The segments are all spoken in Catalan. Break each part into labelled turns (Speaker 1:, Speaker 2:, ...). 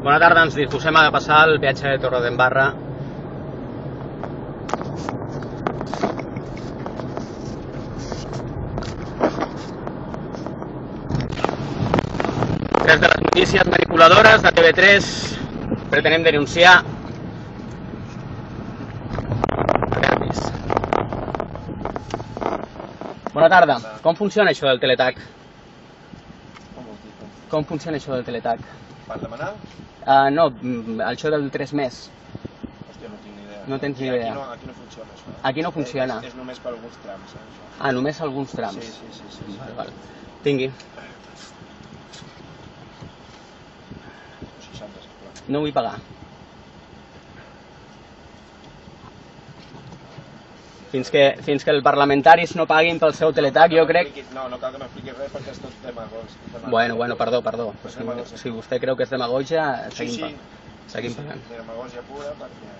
Speaker 1: Bona tarda, ens disposem a passar el peatge de Torredembarra. Des de les notícies manipuladores de TV3 pretenem denunciar Bona tarda. Com funciona això del teletac? Com funciona això del teletac?
Speaker 2: Per demanar?
Speaker 1: No, això del 3+.
Speaker 2: Hòstia, no tinc ni idea.
Speaker 1: No tens ni idea.
Speaker 2: Aquí no funciona això.
Speaker 1: Aquí no funciona?
Speaker 2: És només per alguns trams.
Speaker 1: Ah, només alguns trams?
Speaker 2: Sí.
Speaker 1: Val. Tingui.
Speaker 2: 60, sisplau.
Speaker 1: No vull pagar. Fins que els parlamentaris no paguin pel seu teletac, jo crec...
Speaker 2: No cal que m'expliquis res perquè és tot demagògic.
Speaker 1: Bueno, perdó. Si vostè creu que és demagògia, seguim pagant.
Speaker 2: Demagògia pura perquè...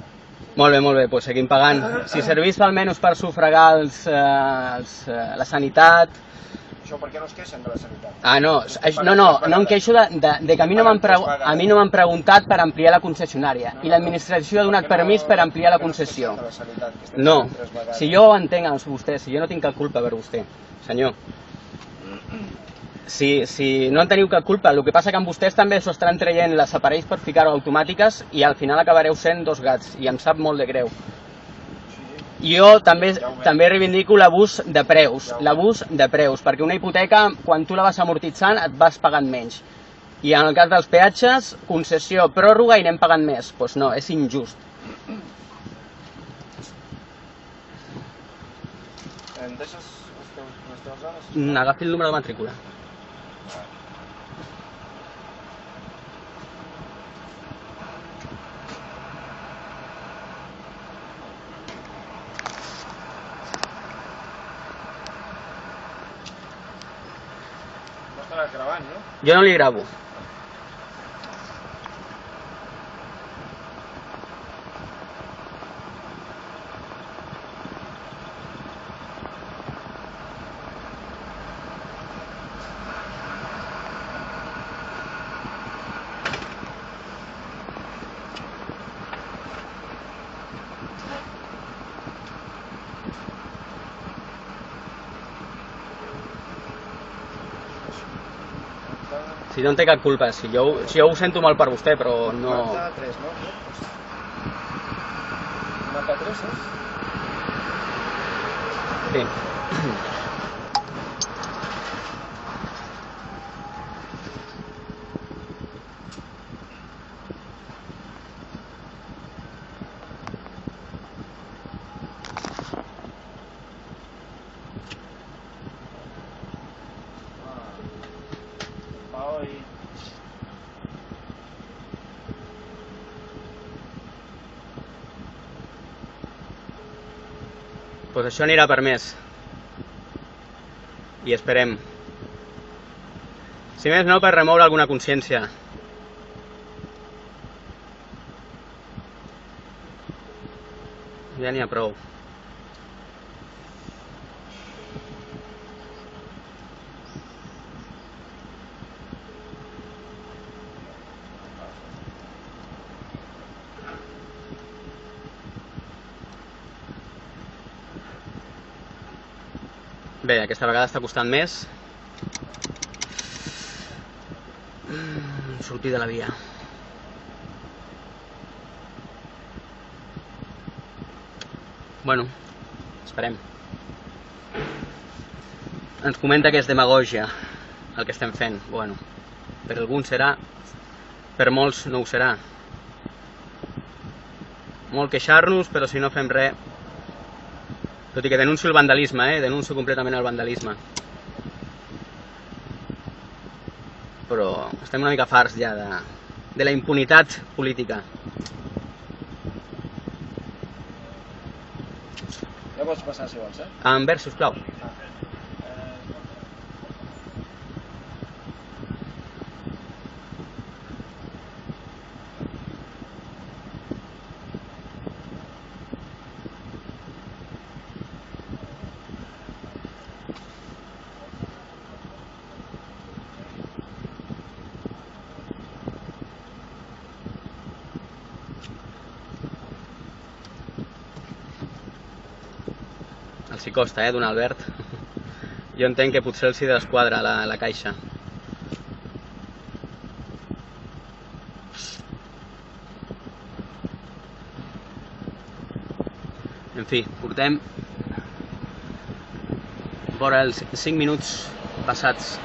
Speaker 1: Molt bé, doncs seguim pagant. Si servís almenys per sufragar la sanitat...
Speaker 2: Això per què no es queixen de la sanitat?
Speaker 1: Ah, no, em queixo de que a mi no m'han preguntat per ampliar la concessionària i l'administració ha donat permís per ampliar la concessió. No, si jo ho entenc amb vostè, si jo no tinc cap culpa per vostè, senyor. Si no en teniu cap culpa, el que passa que amb vostès també s'ho estan traient les aparells per ficar-ho automàtiques i al final acabareu sent dos gats i em sap molt de greu. Jo també reivindico l'abús de preus, perquè una hipoteca, quan tu la vas amortitzant, et vas pagant menys. I en el cas dels peatges, concessió, pròrroga i anem pagant més. Doncs no, és injust.
Speaker 2: Em deixes les teves dades?
Speaker 1: Agafi el número de matrícula.
Speaker 2: Gravant, no?
Speaker 1: Jo no li gravo. Si no en té cap culpa, si jo ho sento molt per vostè, però no...
Speaker 2: 93, no? 93,
Speaker 1: Sí. Doncs això anirà per més. I esperem. Si més no, per remoure alguna consciència. Ja n'hi ha prou. Bé, aquesta vegada està costant més sortir de la via. Bueno, esperem. Ens comenta que és demagògia el que estem fent. Bueno, per alguns serà, per molts no ho serà. Molt queixar-nos, però si no fem res... Tot i que denuncio el vandalisme, denuncio completament el vandalisme. Però estem una mica farts ja de la impunitat política.
Speaker 2: Ja pots passar si vols,
Speaker 1: Envers, sisplau. Els hi costa, donar Albert. Jo entenc que potser els hi desquadra la caixa. En fi, portem vora els 5 minuts passats.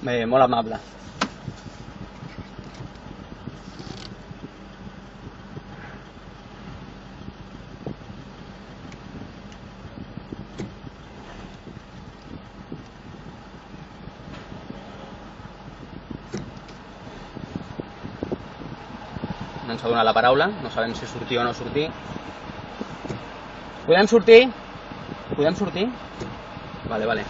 Speaker 1: Bé, molt amable. No ens ha donat la paraula, no sabem si sortir o no sortir. Podem sortir? Podem sortir? Vale.